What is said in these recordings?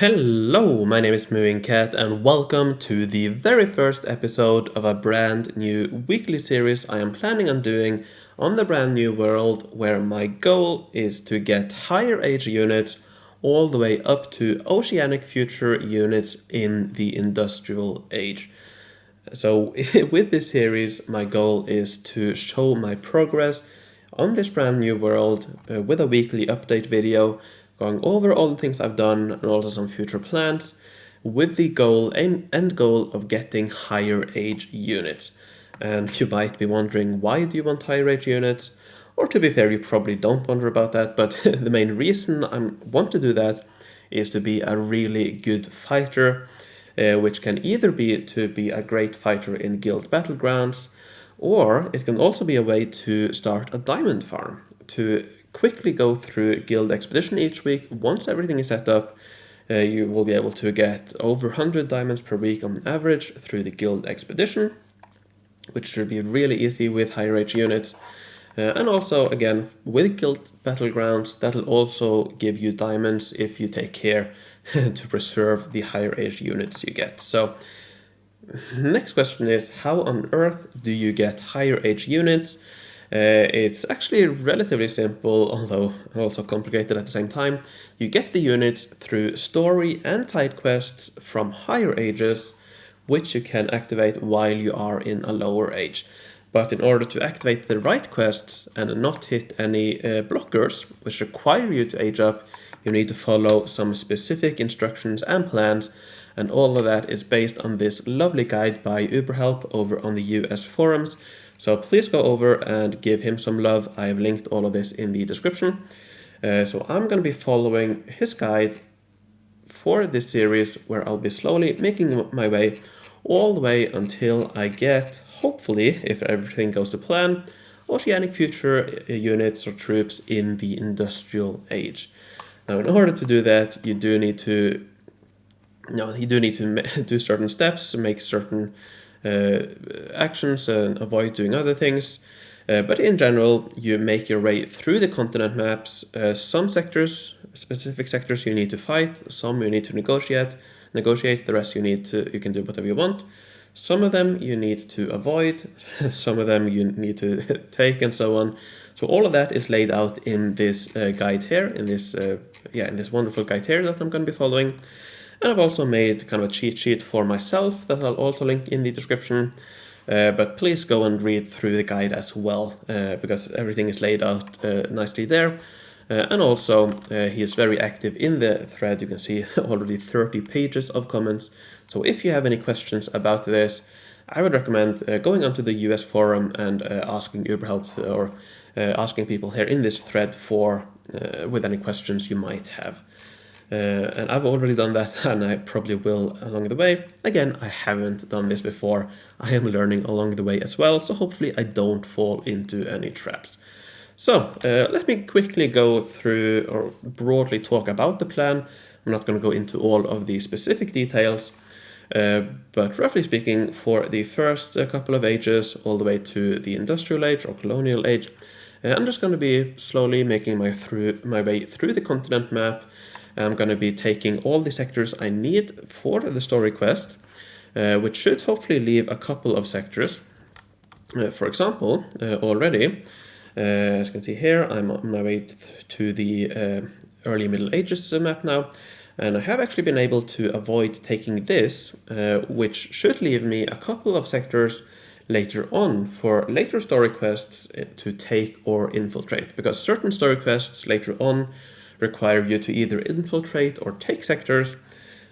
Hello, my name is Moving Cat and welcome to the very first episode of a brand new weekly series I am planning on doing on the brand new world, where my goal is to get higher age units all the way up to Oceanic Future units in the industrial age. So with this series, my goal is to show my progress on this brand new world with a weekly update video, going over all the things I've done and also some future plans, with the end goal of getting higher age units. And you might be wondering, why do you want higher age units? Or to be fair, you probably don't wonder about that, but the main reason I want to do that is to be a really good fighter, which can either be to be a great fighter in guild battlegrounds, or it can also be a way to start a diamond farm, to quickly go through guild expedition each week. Once everything is set up, you will be able to get over 100 diamonds per week on average through the guild expedition, which should be really easy with higher age units. And also, again, with guild battlegrounds, that'll also give you diamonds if you take care to preserve the higher age units you get. So next question is, how on earth do you get higher age units? It's actually relatively simple, although also complicated at the same time. You get the units through story and side quests from higher ages, which you can activate while you are in a lower age. But in order to activate the right quests and not hit any blockers, which require you to age up, you need to follow some specific instructions and plans, and all of that is based on this lovely guide by Uberhelp over on the US forums. So please go over and give him some love. I have linked all of this in the description. So I'm going to be following his guide for this series, where I'll be slowly making my way all the way until I get, hopefully, if everything goes to plan, Oceanic Future units or troops in the industrial age. Now, in order to do that, you do need to do certain steps, make certain actions, and avoid doing other things. But in general, you make your way through the continent maps. Some sectors, specific sectors, you need to fight. Some you need to negotiate. The rest you can do whatever you want. Some of them you need to avoid. Some of them you need to take, and so on. So all of that is laid out in this guide here, in this wonderful guide here that I'm going to be following. And I've also made kind of a cheat sheet for myself that I'll also link in the description. But please go and read through the guide as well, because everything is laid out nicely there. And also, he is very active in the thread. You can see already 30 pages of comments. So if you have any questions about this, I would recommend going onto the US forum and asking Uberhelp or asking people here in this thread with any questions you might have. And I've already done that, and I probably will along the way. Again, I haven't done this before. I am learning along the way as well, so hopefully I don't fall into any traps. So let me quickly go through or broadly talk about the plan. I'm not going to go into all of the specific details, but roughly speaking, for the first couple of ages, all the way to the industrial age or colonial age, I'm just going to be slowly making my way through the continent map. I'm going to be taking all the sectors I need for the story quest, which should hopefully leave a couple of sectors. For example, already, as you can see here, I'm on my way to the early Middle Ages map now, and I have actually been able to avoid taking this, which should leave me a couple of sectors later on for later story quests to take or infiltrate, because certain story quests later on require you to either infiltrate or take sectors,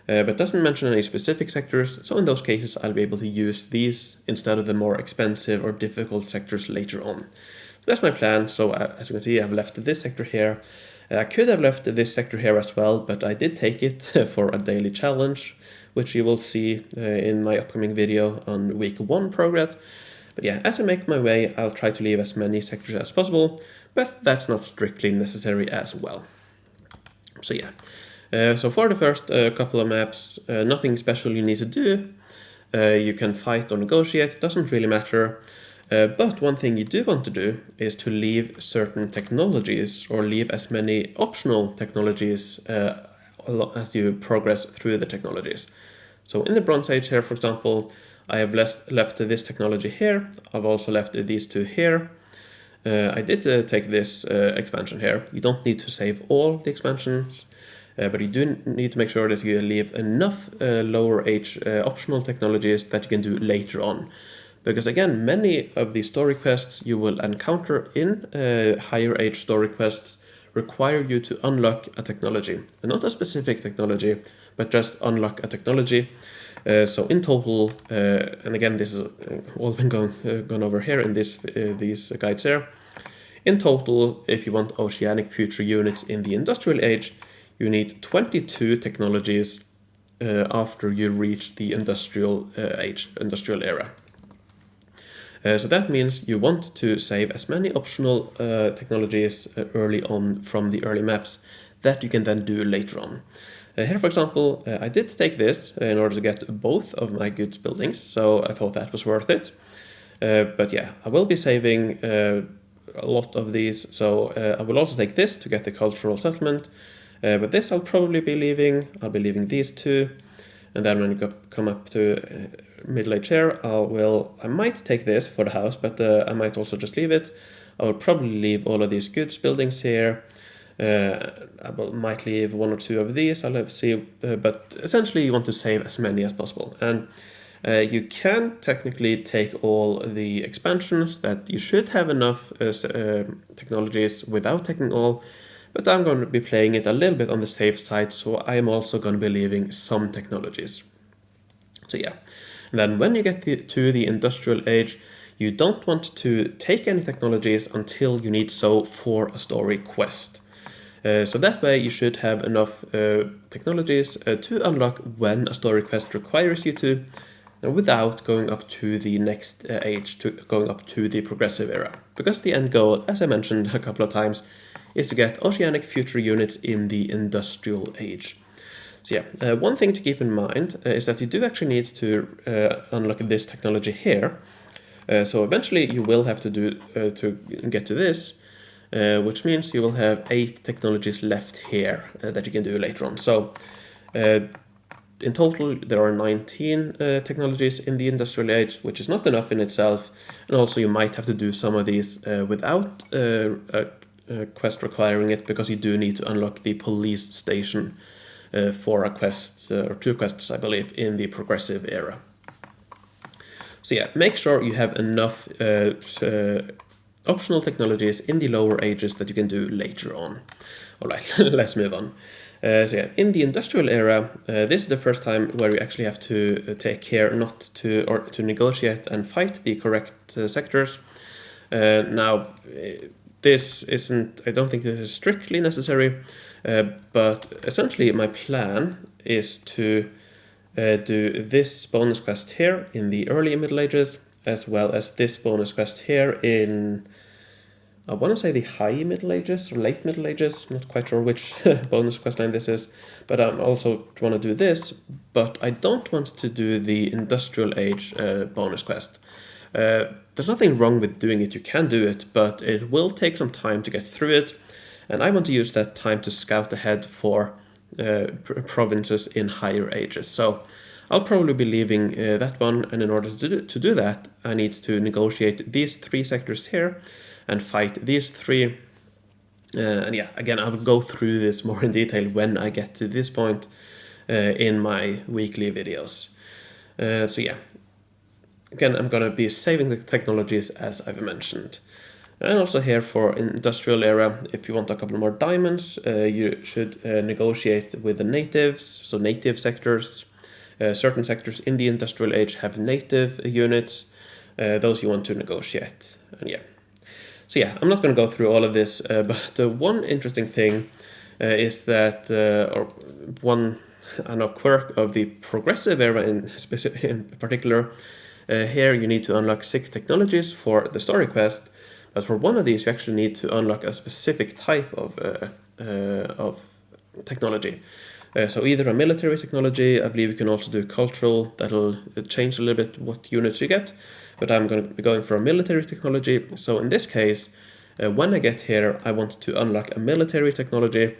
but doesn't mention any specific sectors. So in those cases, I'll be able to use these instead of the more expensive or difficult sectors later on. So that's my plan. So as you can see, I've left this sector here. I could have left this sector here as well, but I did take it for a daily challenge, which you will see in my upcoming video on week 1 progress. But yeah, as I make my way, I'll try to leave as many sectors as possible, but that's not strictly necessary as well. So yeah, so for the first couple of maps, nothing special you need to do. You can fight or negotiate, doesn't really matter. But one thing you do want to do is to leave certain technologies, or leave as many optional technologies as you progress through the technologies. So in the Bronze Age here, for example, I have left this technology here. I've also left these two here. I did take this expansion here. You don't need to save all the expansions, but you do need to make sure that you leave enough lower age optional technologies that you can do later on. Because again, many of the story quests you will encounter in higher age story quests require you to unlock a technology. And not a specific technology, but just unlock a technology. So in total, and again, this is all been gone over here in these guides here. In total, if you want Oceanic Future units in the Industrial Age, you need 22 technologies after you reach the Industrial Age, Industrial Era. So that means you want to save as many optional technologies early on from the early maps that you can then do later on. Here, for example, I did take this in order to get both of my goods buildings, so I thought that was worth it. But yeah, I will be saving a lot of these, so I will also take this to get the cultural settlement. But this I'll probably be leaving. I'll be leaving these two, and then when you come up to middle age here, I might take this for the house, but I might also just leave it. I will probably leave all of these goods buildings here. Might leave one or two of these, I'll have to see, but essentially you want to save as many as possible. And you can technically take all the expansions, that you should have enough technologies without taking all, but I'm going to be playing it a little bit on the safe side, so I'm also going to be leaving some technologies. So yeah, and then when you get to the Industrial Age, you don't want to take any technologies until you need so for a story quest. So that way you should have enough technologies to unlock when a story quest requires you to, without going up to the next age, going up to the Progressive Era. Because the end goal, as I mentioned a couple of times, is to get Oceanic Future units in the Industrial Age. So yeah, one thing to keep in mind is that you do actually need to unlock this technology here. So eventually you will have to do to get to this, which means you will have 8 technologies left here that you can do later on. So in total, there are 19 technologies in the Industrial Age, which is not enough in itself. And also you might have to do some of these without a quest requiring it, because you do need to unlock the police station for a quest, or 2 quests, I believe, in the Progressive Era. So yeah, make sure you have enough optional technologies in the lower ages that you can do later on. Alright, let's move on. So yeah, in the Industrial Era, this is the first time where you actually have to take care not to, or to negotiate and fight the correct sectors. Now, this isn't, I don't think this is strictly necessary, but essentially my plan is to do this bonus quest here in the early Middle Ages, as well as this bonus quest here in, I want to say the high Middle Ages or late Middle Ages, not quite sure which bonus quest line this is, but I also want to do this, but I don't want to do the Industrial Age bonus quest. There's nothing wrong with doing it, you can do it, but it will take some time to get through it, and I want to use that time to scout ahead for provinces in higher ages. So I'll probably be leaving that one, and in order to do that, I need to negotiate these 3 sectors here and fight these 3. And yeah, again, I will go through this more in detail when I get to this point in my weekly videos. So yeah, again, I'm going to be saving the technologies as I've mentioned. And also here for Industrial Era, if you want a couple more diamonds, you should negotiate with the natives, so native sectors. Certain sectors in the Industrial Age have native units, those you want to negotiate. And yeah. So yeah, I'm not going to go through all of this, but one interesting thing is that, or one quirk of the Progressive Era in particular, here you need to unlock 6 technologies for the story quest, but for one of these you actually need to unlock a specific type of technology. So either a military technology, I believe you can also do cultural, that'll change a little bit what units you get, but I'm going to be going for a military technology. So in this case, when I get here, I want to unlock a military technology,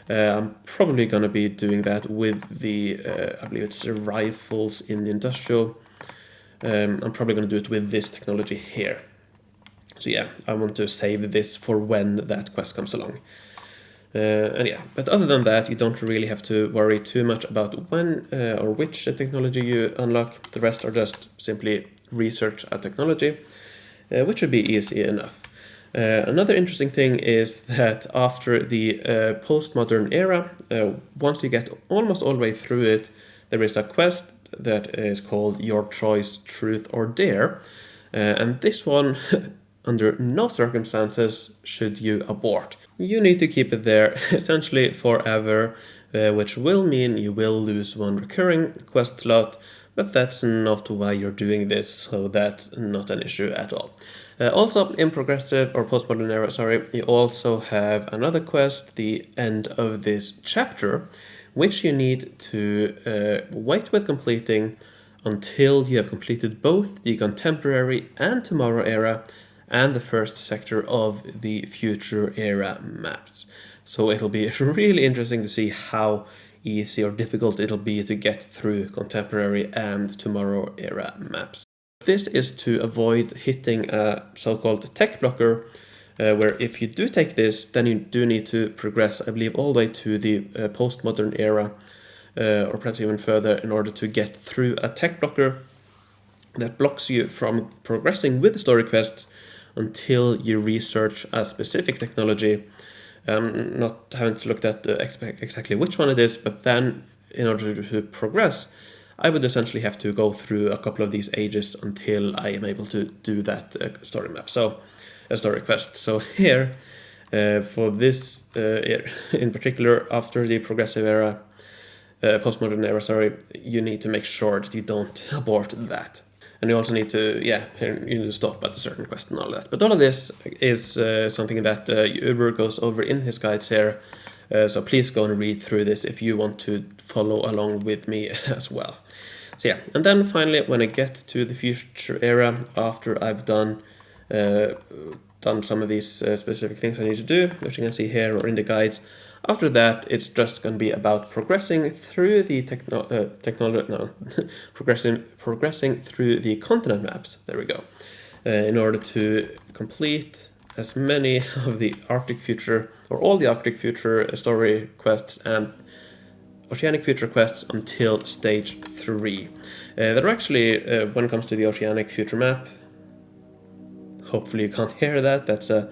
I'm probably going to be doing that with the, I believe it's the rifles in the industrial. I'm probably going to do it with this technology here. So yeah, I want to save this for when that quest comes along. And yeah, but other than that, you don't really have to worry too much about when or which technology you unlock. The rest are just simply research a technology, which should be easy enough. Another interesting thing is that after the postmodern era, once you get almost all the way through it, there is a quest that is called Your Choice, Truth or Dare. And this one, under no circumstances should you abort. You need to keep it there essentially forever, which will mean you will lose one recurring quest slot, but that's not why you're doing this, so that's not an issue at all. Also, in progressive or postmodern era, you also have another quest, the end of this chapter, which you need to wait with completing until you have completed both the contemporary and tomorrow era and the first sector of the future era maps. So it'll be really interesting to see how easy or difficult it'll be to get through contemporary and tomorrow era maps. This is to avoid hitting a so-called tech blocker, where if you do take this, then you do need to progress, I believe, all the way to the postmodern era, or perhaps even further, in order to get through a tech blocker that blocks you from progressing with the story quests until you research a specific technology. Not haven't looked at exactly which one it is, but then in order to progress, I would essentially have to go through a couple of these ages until I am able to do that story map. So a story quest. So here, for this in particular, after the progressive era, postmodern era, you need to make sure that you don't abort that. And you also need to, you need to stop at a certain quest and all that. But all of this is something that Uber goes over in his guides here. So please go and read through this if you want to follow along with me as well. So yeah, and then finally, when I get to the future era, after I've done some of these specific things I need to do, which you can see here or in the guides, after that, it's just going to be about progressing through the progressing through the continent maps. There we go. In order to complete as many of the Arctic Future or all the Arctic Future story quests and Oceanic Future quests until stage 3. There are actually, when it comes to the Oceanic Future map, hopefully you can't hear that. That's a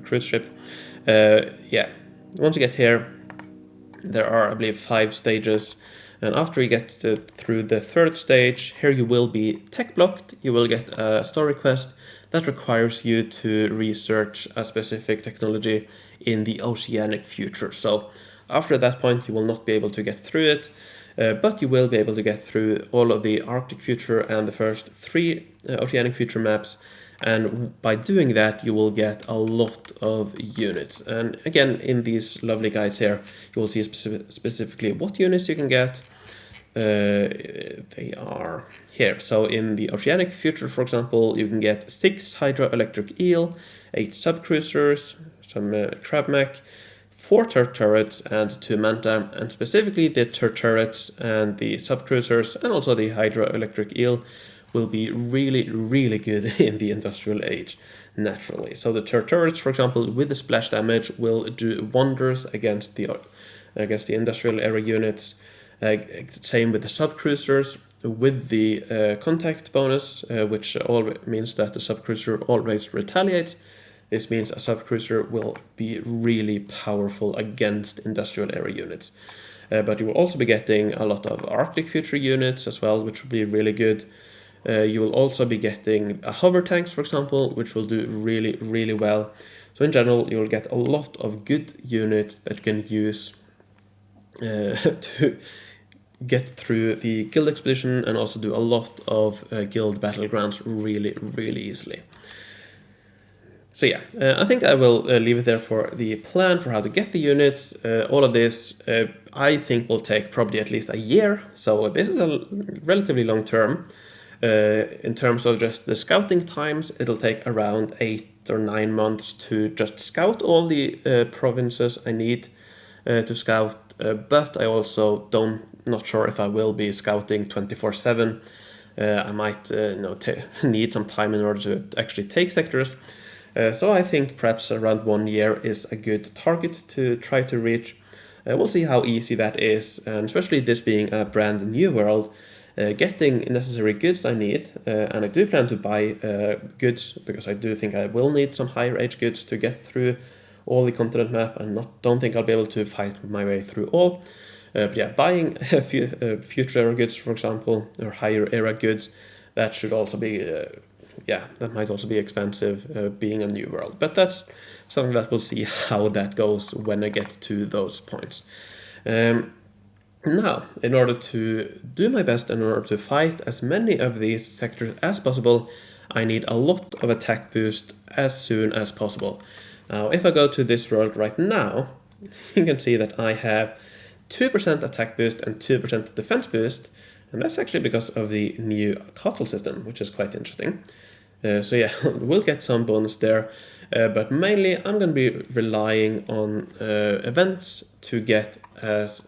cruise ship. Once you get here, there are, I believe, 5 stages, and after you get through the 3rd stage, here you will be tech blocked. You will get a story quest that requires you to research a specific technology in the Oceanic Future. So after that point, you will not be able to get through it, but you will be able to get through all of the Arctic Future and the first 3 Oceanic Future maps. And by doing that, you will get a lot of units. And again, in these lovely guides here, you will see specifically what units you can get. They are here. So in the Oceanic Future, for example, you can get 6 hydroelectric eel, 8 subcruisers, some crab mech, 4 turrets, and 2 manta. And specifically the turrets and the subcruisers and also the hydroelectric eel will be really, really good in the industrial age, naturally. So the turrets, for example, with the splash damage, will do wonders against the industrial era units. Same with the subcruisers, with the contact bonus, which means that the subcruiser always retaliates. This means a subcruiser will be really powerful against industrial era units. But you will also be getting a lot of Arctic Future units as well, which will be really good. You will also be getting hover tanks, for example, which will do really, really well. So in general, you'll get a lot of good units that you can use to get through the guild expedition and also do a lot of guild battlegrounds really, really easily. So yeah, I think I will leave it there for the plan for how to get the units. All of this, I think, will take probably at least a year. So this is a relatively long term. In terms of just the scouting times, it'll take around 8 or 9 months to just scout all the provinces I need to scout, but I also not sure if I will be scouting 24/7. I might need some time in order to actually take sectors. So I think perhaps around 1 year is a good target to try to reach. We'll see how easy that is, and especially this being a brand new world, getting necessary goods I need, and I do plan to buy goods because I do think I will need some higher age goods to get through all the continent map, and don't think I'll be able to fight my way through all. But yeah, buying a few future era goods, for example, or higher era goods, that should also be, that might also be expensive being a new world. But that's something that we'll see how that goes when I get to those points. Now, in order to do my best, in order to fight as many of these sectors as possible, I need a lot of attack boost as soon as possible. Now, if I go to this world right now, you can see that I have 2% attack boost and 2% defense boost, and that's actually because of the new castle system, which is quite interesting. So yeah, we'll get some bonus there, but mainly I'm going to be relying on events to get as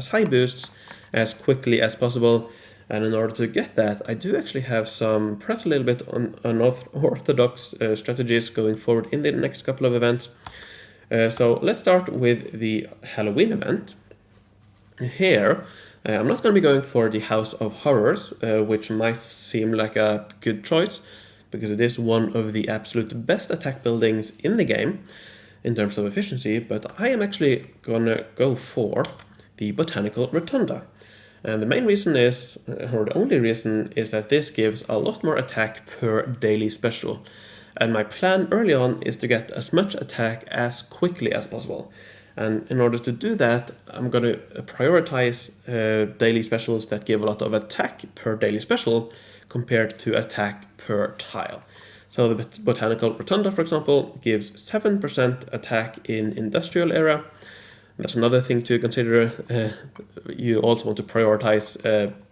high boosts as quickly as possible. And in order to get that, I do actually have some perhaps a little bit unorthodox strategies going forward in the next couple of events. So let's start with the Halloween event. Here, I'm not going to be going for the House of Horrors, which might seem like a good choice, because it is one of the absolute best attack buildings in the game in terms of efficiency, but I am actually going to go for the Botanical Rotunda. And the main reason is, or the only reason, is that this gives a lot more attack per daily special. And my plan early on is to get as much attack as quickly as possible. And in order to do that, I'm going to prioritize daily specials that give a lot of attack per daily special compared to attack per tile. So the Botanical Rotunda, for example, gives 7% attack in Industrial Era. That's another thing to consider. You also want to prioritize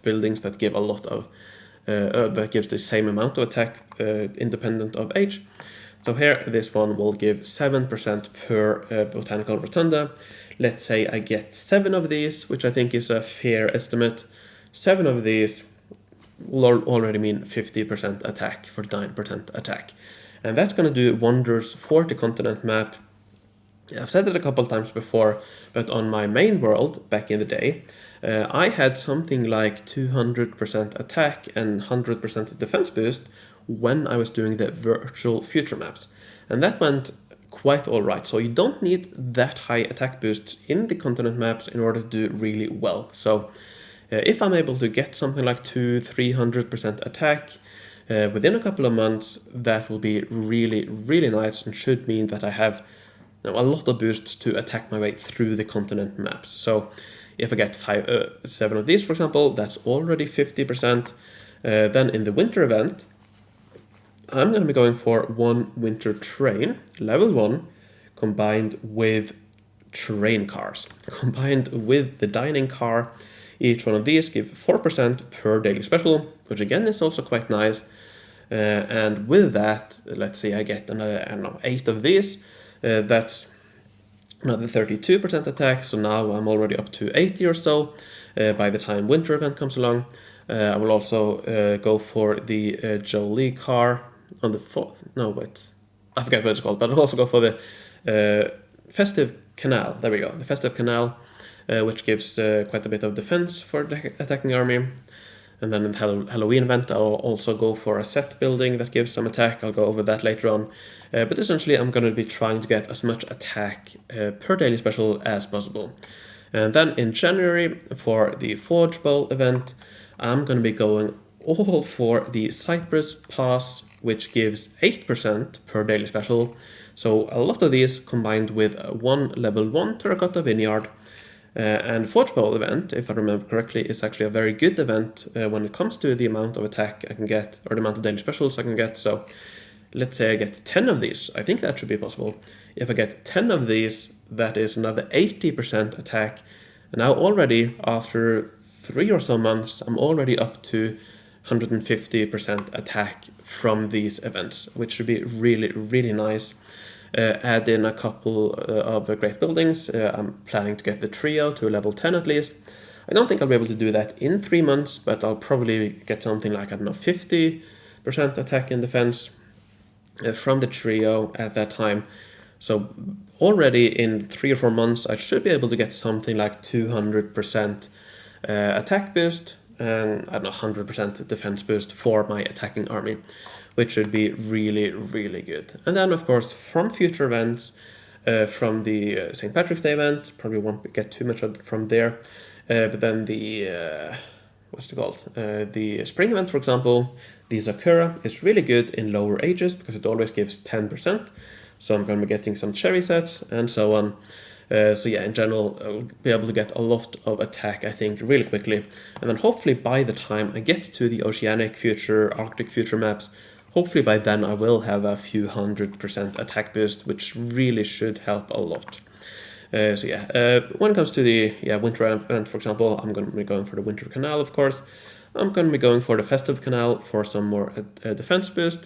buildings that give a lot of that gives the same amount of attack independent of age. So here, this one will give 7% per Botanical Rotunda. Let's say I get 7 of these, which I think is a fair estimate. 7 of these will already mean 50% attack for 9% attack. And that's going to do wonders for the continent map. I've said it a couple times before, but on my main world back in the day, I had something like 200% attack and 100% defense boost when I was doing the virtual future maps. And that went quite alright. So you don't need that high attack boosts in the continent maps in order to do really well. So if I'm able to get something like 200-300% attack within a couple of months, that will be really, really nice and should mean that I have a lot of boosts to attack my way through the continent maps. So if I get 7 of these, for example, that's already 50%. Then in the winter event, I'm going to be going for 1 winter train, level 1, combined with train cars. Combined with the dining car, each one of these give 4% per daily special, which again is also quite nice. And with that, let's say I get another, 8 of these. That's another 32% attack, so now I'm already up to 80 or so by the time winter event comes along. I will also go for the Jolie car on the I forget what it's called, but I'll also go for the Festive Canal. There we go, the Festive Canal, which gives quite a bit of defense for the attacking army. And then in the Halloween event, I'll also go for a set building that gives some attack. I'll go over that later on. But essentially, I'm going to be trying to get as much attack per daily special as possible. And then in January, for the Forge Bowl event, I'm going to be going all for the Cypress Pass, which gives 8% per daily special. So a lot of these combined with 1 level 1 Terracotta Vineyard. And Forge Bowl event, if I remember correctly, is actually a very good event when it comes to the amount of attack I can get, or the amount of daily specials I can get. So let's say I get 10 of these. I think that should be possible. If I get 10 of these, that is another 80% attack. And now already, after 3 or so months, I'm already up to 150% attack from these events, which should be really, really nice. Add in a couple of great buildings. I'm planning to get the trio to level 10 at least. I don't think I'll be able to do that in 3 months, but I'll probably get something like, I don't know, 50% attack and defense from the trio at that time. So already in 3 or 4 months, I should be able to get something like 200% attack boost and, I don't know, 100% defense boost for my attacking army, which should be really, really good. And then, of course, from future events, from the St. Patrick's Day event, probably won't get too much from there, but then the, what's it called? The spring event, for example, the Sakura is really good in lower ages because it always gives 10%. So I'm going to be getting some cherry sets and so on. So yeah, in general, I'll be able to get a lot of attack, I think, really quickly. And then hopefully by the time I get to the Oceanic Future, Arctic Future maps, hopefully by then I will have a few 100% attack boost, which really should help a lot. So yeah, when it comes to the winter event, for example, I'm going to be going for the Winter Canal, of course. I'm going to be going for the Festive Canal for some more defense boost.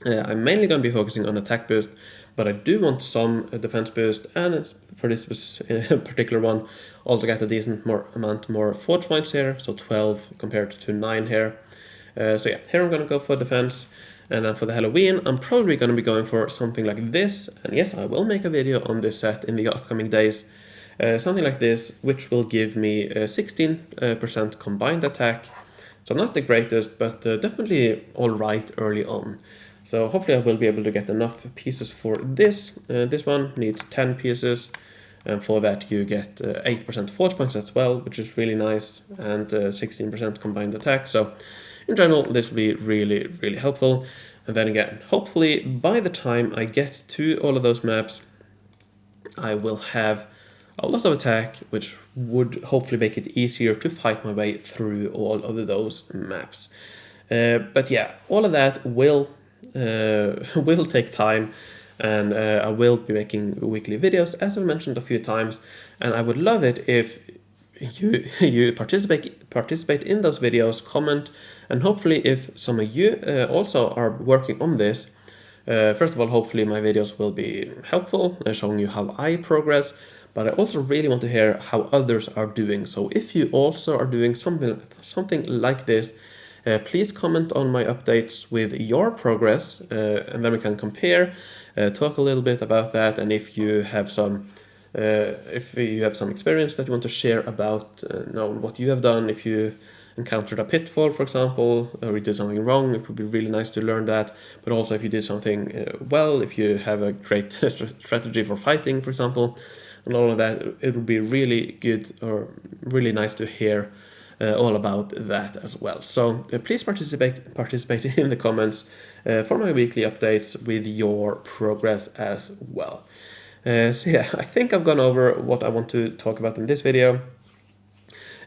I'm mainly going to be focusing on attack boost, but I do want some defense boost, and for this particular one, also get a decent amount more forge points here, so 12 compared to 9 here. So yeah, here I'm going to go for defense, and then for the Halloween, I'm probably going to be going for something like this, and yes, I will make a video on this set in the upcoming days. Something like this, which will give me 16% combined attack, so not the greatest, but definitely alright early on. So hopefully I will be able to get enough pieces for this. This one needs 10 pieces, and for that you get 8% forge points as well, which is really nice, and 16% combined attack. So in general, this will be really, really helpful. And then again, hopefully by the time I get to all of those maps, I will have a lot of attack, which would hopefully make it easier to fight my way through all of those maps. But yeah, all of that will take time, and I will be making weekly videos, as I mentioned a few times, and I would love it if you participate in those videos, comment, and hopefully if some of you also are working on this. First of all, hopefully my videos will be helpful, showing you how I progress, but I also really want to hear how others are doing. So if you also are doing something like this, please comment on my updates with your progress, and then we can compare, talk a little bit about that, and if you have some experience that you want to share about what you have done, if you encountered a pitfall, for example, or you did something wrong, it would be really nice to learn that. But also if you did something well, if you have a great strategy for fighting, for example, and all of that, it would be really good or really nice to hear all about that as well. So please participate in the comments for my weekly updates with your progress as well. So yeah, I think I've gone over what I want to talk about in this video.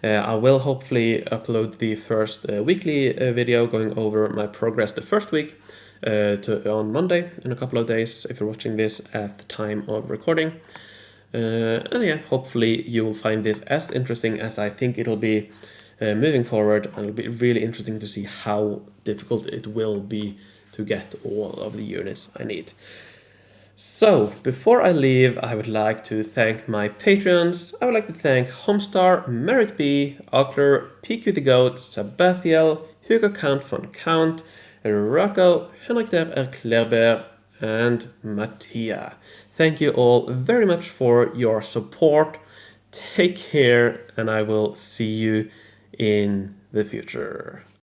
I will hopefully upload the first weekly video going over my progress the first week on Monday in a couple of days, if you're watching this at the time of recording. And yeah, hopefully you will find this as interesting as I think it'll be moving forward, and it'll be really interesting to see how difficult it will be to get all of the units I need. So, before I leave, I would like to thank my Patreons. I would like to thank Homestar, Merrick B, Ockler, PQ the Goat, Sabathiel, Hugo Count von Count, Rocco, Henrik der Erklärbär, and Mattia. Thank you all very much for your support. Take care, and I will see you in the future.